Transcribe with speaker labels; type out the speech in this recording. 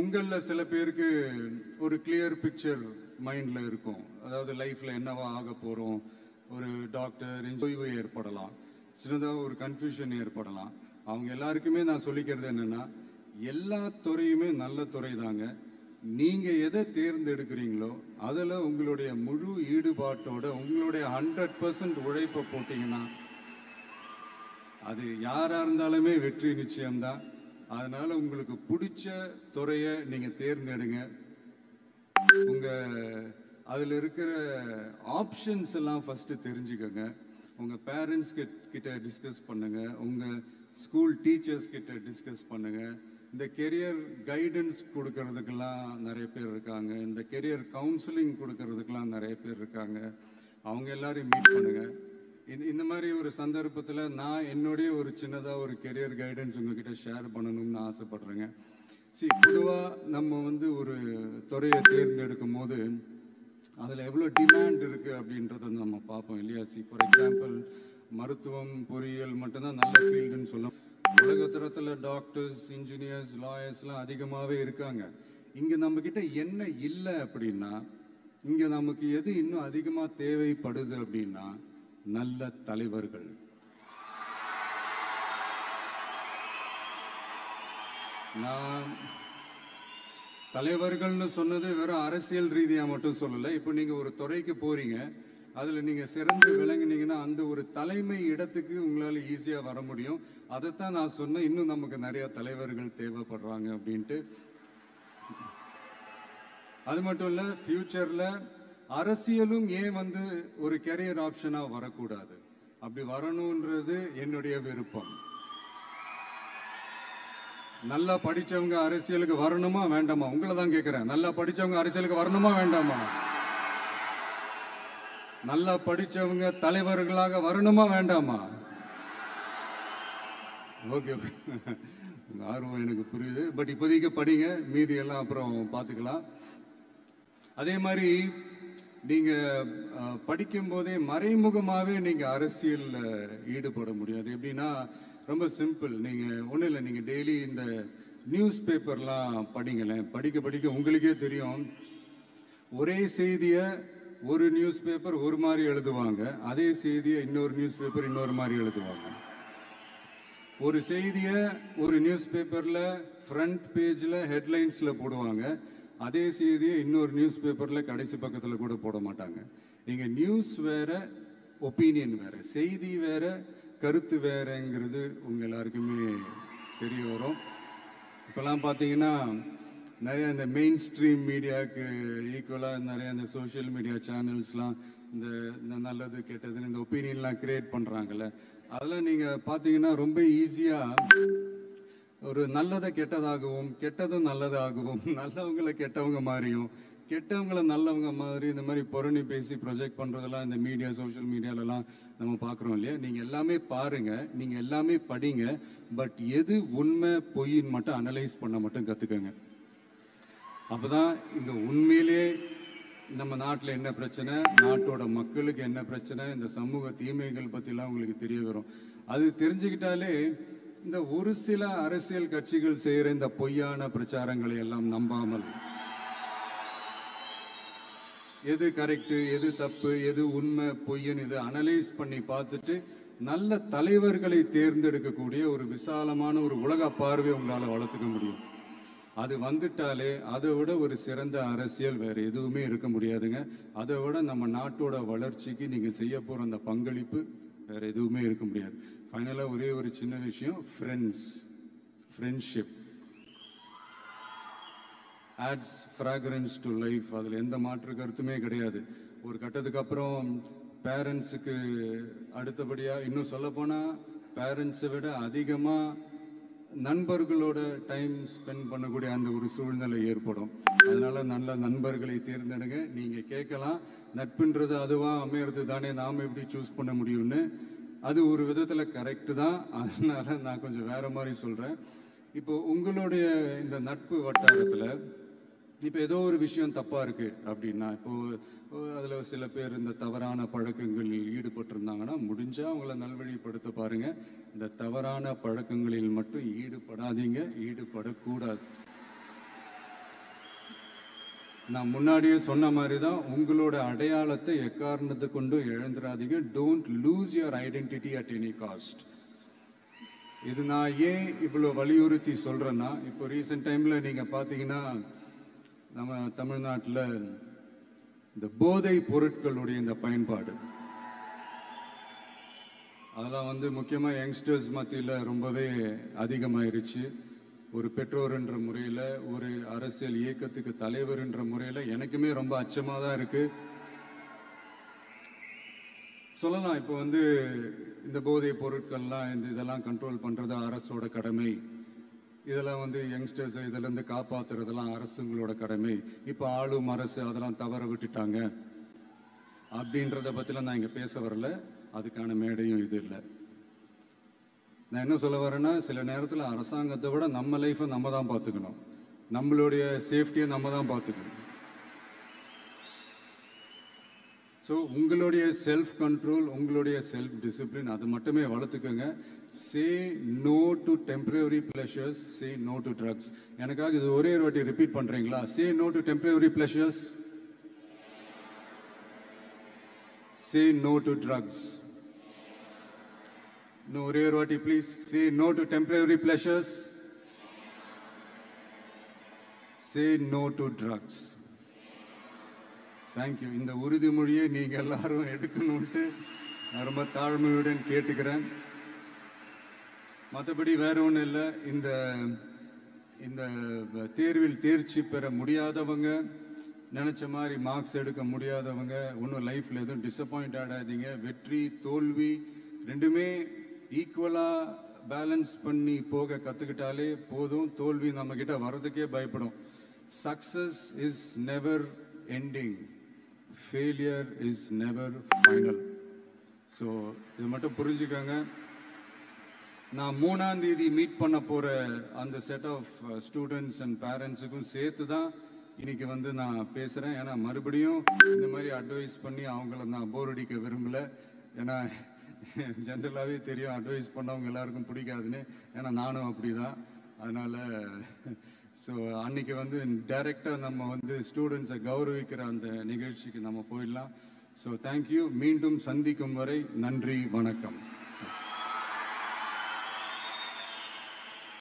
Speaker 1: உங்களில் சில பேருக்கு ஒரு கிளியர் பிக்சர் மைண்டில் இருக்கும். அதாவது லைஃப்பில் என்னவா ஆக போகிறோம், ஒரு டாக்டர் ஓய்வு ஏற்படலாம், சின்னதாக ஒரு கன்ஃபியூஷன் ஏற்படலாம். அவங்க எல்லாருக்குமே நான் சொல்லிக்கிறது என்னென்னா, எல்லா துறையுமே நல்ல துறை தாங்க. நீங்கள் எதை தேர்ந்தெடுக்கிறீங்களோ அதில் உங்களுடைய முழு ஈடுபாட்டோட உங்களுடைய 100% உழைப்பை போட்டிங்கன்னா அது யாராக இருந்தாலுமே வெற்றி நிச்சயம்தான். அதனால் உங்களுக்கு பிடிச்ச துறையை நீங்கள் தேர்ந்தெடுங்க. அதில் இருக்கிற ஆப்ஷன்ஸ் எல்லாம் ஃபஸ்ட்டு தெரிஞ்சுக்கோங்க. உங்கள் பேரண்ட்ஸ் கிட்ட டிஸ்கஸ் பண்ணுங்கள், உங்கள் ஸ்கூல் டீச்சர்ஸ் கிட்ட டிஸ்கஸ் பண்ணுங்கள். இந்த கெரியர் கைடன்ஸ் கொடுக்கறதுக்கெல்லாம் நிறைய பேர் இருக்காங்க, இந்த கெரியர் கவுன்சிலிங் கொடுக்கறதுக்கெல்லாம் நிறைய பேர் இருக்காங்க. அவங்க எல்லாரையும் மீட் பண்ணுங்கள். இந்த மாதிரி ஒரு சந்தர்ப்பத்தில் நான் என்னுடைய ஒரு சின்னதாக ஒரு கெரியர் கைடன்ஸ் உங்ககிட்ட ஷேர் பண்ணணும்னு ஆசைப்படுறேங்க. பொதுவாக நம்ம ஒரு துறையை தேர்ந்தெடுக்கும் போது அதில் எவ்வளோ டிமாண்ட் இருக்குது அப்படின்றத நம்ம பார்ப்போம் இல்லையா? ஃபார் எக்ஸாம்பிள், மருத்துவம் பொறியியல் மட்டும்தான் நல்ல ஃபீல்டுன்னு சொல்லலாம். உலகத்தரத்தில் டாக்டர்ஸ், இன்ஜினியர்ஸ், லாயர்ஸ்லாம் அதிகமாகவே இருக்காங்க. இங்கே நம்மக்கிட்ட என்ன இல்லை அப்படின்னா, இங்கே நமக்கு எது இன்னும் அதிகமாக தேவைப்படுது அப்படின்னா நல்ல தலைவர்கள். நான் தலைவர்கள்னு சொன்னது வெறும் அரசியல் ரீதியாக மட்டும் சொல்லலை. இப்போ நீங்கள் ஒரு துறைக்கு போகிறீங்க, அதில் நீங்கள் சிறந்து விளங்கினீங்கன்னா அந்த ஒரு தலைமை இடத்துக்கு உங்களால் ஈஸியாக வர முடியும். அதைத்தான் நான் சொன்னேன், இன்னும் நமக்கு நிறைய தலைவர்கள் தேவைப்படுறாங்க அப்படின்ட்டு. அது மட்டும் இல்லை, ஃப்யூச்சரில் அரசியலும் ஏன் ஒரு கெரியர் ஆப்ஷனாக வரக்கூடாது, அப்படி வரணுன்றது என்னுடைய விருப்பம். நல்லா படித்தவங்க அரசியலுக்கு வரணுமா வேண்டாமா? உங்களை தான் கேட்குறேன். நல்லா படித்தவங்க அரசியலுக்கு வரணுமா வேண்டாமா? நல்லா படித்தவங்க தலைவர்களாக வரணுமா வேண்டாமா? ஓகே, ஆர்வம் எனக்கு புரியுது. பட் இப்போதைக்கு படிங்க, மீதி எல்லாம் அப்புறம் பார்த்துக்கலாம். அதே மாதிரி நீங்கள் படிக்கும்போதே மறைமுகமாகவே நீங்கள் அரசியலில் ஈடுபட முடியாது. எப்படின்னா, ரொம்ப சிம்பிள். நீங்கள் ஒன்றும் இல்லை, நீங்கள் டெய்லி இந்த நியூஸ் பேப்பர்லாம் படிங்களேன். படிக்க படிக்க உங்களுக்கே தெரியும், ஒரே செய்தியை ஒரு நியூஸ் பேப்பர் ஒரு மாதிரி எழுதுவாங்க, அதே செய்தியை இன்னொரு நியூஸ் பேப்பர் இன்னொரு மாதிரி எழுதுவாங்க. ஒரு செய்தியை ஒரு நியூஸ் பேப்பரில் ஃப்ரண்ட் பேஜில் ஹெட்லைன்ஸில் போடுவாங்க, அதே செய்தியை இன்னொரு நியூஸ் பேப்பரில் கடைசி பக்கத்தில் கூட போட மாட்டாங்க. நீங்கள் நியூஸ் வேறு, ஒப்பீனியன் வேறு, செய்தி வேறு, கருத்து வேறுங்கிறது உங்கள் எல்லாருக்குமே தெரிய வரும். இப்போல்லாம் பார்த்தீங்கன்னா நிறைய இந்த மெயின் ஸ்ட்ரீம் மீடியாவுக்கு ஈக்குவலாக நிறைய இந்த சோஷியல் மீடியா சேனல்ஸ்லாம் இந்த நல்லது கெட்டதுன்னு இந்த ஒப்பீனியன்லாம் க்ரியேட் பண்ணுறாங்கல்ல. அதெல்லாம் நீங்கள் பார்த்தீங்கன்னா ரொம்ப ஈஸியாக ஒரு நல்லதை கெட்டதாகவும் கெட்டதும் நல்லதாகவும் நல்லவங்களை கெட்டவங்க மாதிரியும் கெட்டவங்களை நல்லவங்க மாதிரி இந்த மாதிரி புரணி பேசி ப்ரொஜெக்ட் பண்ணுறதெல்லாம் இந்த மீடியா, சோஷியல் மீடியாலலாம் நம்ம பார்க்குறோம் இல்லையா? நீங்கள் எல்லாமே பாருங்கள், நீங்கள் எல்லாமே படிங்க, பட் எது உண்மை பொய்ன்னு மட்டும் அனலைஸ் பண்ண மட்டும் கற்றுக்கங்க. அப்போ தான் இந்த உண்மையிலே நம்ம நாட்டில் என்ன பிரச்சனை, நாட்டோட மக்களுக்கு என்ன பிரச்சனை, இந்த சமூக தீமைகள் பற்றிலாம் உங்களுக்கு தெரிய வரும். அது தெரிஞ்சுக்கிட்டாலே இந்த ஒரு சில அரசியல் கட்சிகள் செய்கிற இந்த பொய்யான பிரச்சாரங்களை எல்லாம் நம்பாமல் எது கரெக்டு, எது தப்பு, எது உண்மை பொய்ன்னு இதை அனலைஸ் பண்ணி பார்த்துட்டு நல்ல தலைவர்களை தேர்ந்தெடுக்கக்கூடிய ஒரு விசாலமான ஒரு உலக பார்வை உங்களால் வளர்த்துக்க முடியும். அது வந்துட்டாலே அதை விட ஒரு சிறந்த அரசியல் வேறு எதுவுமே இருக்க முடியாதுங்க. அதை விட நம்ம நாட்டோட வளர்ச்சிக்கு நீங்கள் செய்ய போகிற அந்த பங்களிப்பு வேறு எதுவுமே இருக்க முடியாது. ஃபைனலாக ஒரே ஒரு சின்ன விஷயம், friendship ads fragrance to life. அதில் எந்த மாற்று கருத்துமே கிடையாது. ஒரு கட்டத்துக்கு அப்புறம் பேரண்ட்ஸுக்கு அடுத்தபடியாக, இன்னும் சொல்லப்போனால் பேரண்ட்ஸை விட அதிகமாக நண்பர்களோட டைம் ஸ்பெண்ட் பண்ணக்கூடிய அந்த ஒரு சூழ்நிலை ஏற்படும். அதனால் நல்ல நண்பர்களை தேர்ந்தெடுங்க. நீங்கள் கேட்கலாம், நட்புன்றது அதுவாக அமையிறது தானே, நாம் எப்படி சூஸ் பண்ண முடியும்னு. அது ஒரு விதத்தில் கரெக்டு தான். அதனால் நான் கொஞ்சம் வேறு மாதிரி சொல்கிறேன். இப்போ உங்களுடைய இந்த நட்பு வட்டாரத்தில் இப்போ ஏதோ ஒரு விஷயம் தப்பாக இருக்குது அப்படின்னா, இப்போது அதில் சில பேர் இந்த தவறான பழக்கங்களில் ஈடுபட்டிருந்தாங்கன்னா முடிஞ்சால் அவங்கள நல்வழிப்படுத்த பாருங்கள். இந்த தவறான பழக்கங்களில் மட்டும் ஈடுபடாதீங்க, ஈடுபடக்கூடாது. நான் முன்னாடியே சொன்ன மாதிரி தான், உங்களோட அடையாளத்தை எக்காரணத்தை கொண்டு இழந்துடாதீங்க. Don't lose your identity at any cost. இது நான் ஏன் இவ்வளோ வலியுறுத்தி சொல்கிறேன்னா, இப்போ ரீசெண்ட் டைமில் நீங்கள் பார்த்தீங்கன்னா நம்ம தமிழ்நாட்டில் இந்த போதை பொருட்களுடைய இந்த பயன்பாடு அதெல்லாம் வந்து முக்கியமாக யங்ஸ்டர்ஸ் மத்தியில் ரொம்பவே அதிகமாயிருச்சு. ஒரு பெற்றோர் என்ற முறையில், ஒரு அரசியல் இயக்கத்துக்கு தலைவர் என்ற முறையில் எனக்குமே ரொம்ப அச்சமாக தான் இருக்குது. சொல்லலாம் இப்போ வந்து இந்த போதை பொருட்கள்லாம் இதெல்லாம் கண்ட்ரோல் பண்ணுறது அரசோட கடமை, இதெல்லாம் வந்து யங்ஸ்டர்ஸ் இதிலேருந்து காப்பாற்றுறதெல்லாம் அரசுங்களோட கடமை. இப்போ ஆளும் அரசு அதெல்லாம் தவற விட்டுட்டாங்க அப்படின்றத பற்றிலாம் நான் இங்கே பேச வரல. அதுக்கான மேடையும் இது இல்லை. நான் என்ன சொல்ல வரேன்னா, சில நேரத்தில் அரசாங்கத்தை விட நம்ம லைஃப்பை நம்ம தான் பார்த்துக்கணும், நம்மளுடைய சேஃப்டியை நம்ம தான் பார்த்துக்கணும். ஸோ உங்களுடைய செல்ஃப் கண்ட்ரோல், உங்களுடைய செல்ஃப் டிசிப்ளின் அது மட்டுமே வளர்த்துக்கோங்க. Say no to temporary pleasures, say no to drugs. எனக்காக இது ஒரே ஒரு வாட்டி ரிப்பீட் பண்ணுறீங்களா? Say no to temporary pleasures, say no to drugs. No, ஒரே ஒரு வாட்டி please. Say no to temporary pleasures, say no to drugs. Thank you. இந்த உறுதிமொழியை நீங்கள் எல்லாரும் எடுக்கணும்ட்டு நான் ரொம்ப தாழ்மையுடன் கேட்டுக்கிறேன். மற்றபடி வேற ஒன்றும் இல்லை. இந்த இந்த தேர்வில் தேர்ச்சி பெற முடியாதவங்க, நினச்ச மாதிரி மார்க்ஸ் எடுக்க முடியாதவங்க ஒன்றும் லைஃப்பில் எதுவும் டிசப்பாயிண்ட் ஆகாதீங்க. வெற்றி தோல்வி ரெண்டுமே ஈக்குவலாக பேலன்ஸ் பண்ணி போக கற்றுக்கிட்டாலே போதும். தோல்வி நம்மக்கிட்ட வர்றதுக்கே பயப்படும். Success is never ending, failure is never final. So இது மட்டும் புரிஞ்சுக்கோங்க. நான் 3ஆம் தேதி மீட் பண்ண போகிற அந்த செட் ஆஃப் ஸ்டூடெண்ட்ஸ் அண்ட் பேரண்ட்ஸுக்கும் சேர்த்து தான் இன்னைக்கு வந்து நான் பேசுகிறேன். ஏன்னா மறுபடியும் இந்த மாதிரி அட்வைஸ் பண்ணி அவங்கள நான் போர் அடிக்க விரும்பலை. ஏன்னா ஜென்ரலாகவே தெரியும் அட்வைஸ் பண்ணவங்க எல்லாருக்கும் பிடிக்காதுன்னு. ஏன்னா நானும் அப்படி தான். அதனால் ஸோ அன்றைக்கி வந்து டைரெக்டாக நம்ம வந்து ஸ்டூடெண்ட்ஸை கௌரவிக்கிற அந்த நிகழ்ச்சிக்கு நம்ம போயிடலாம். So thank you. மீண்டும் சந்திக்கும் வரை நன்றி, வணக்கம்.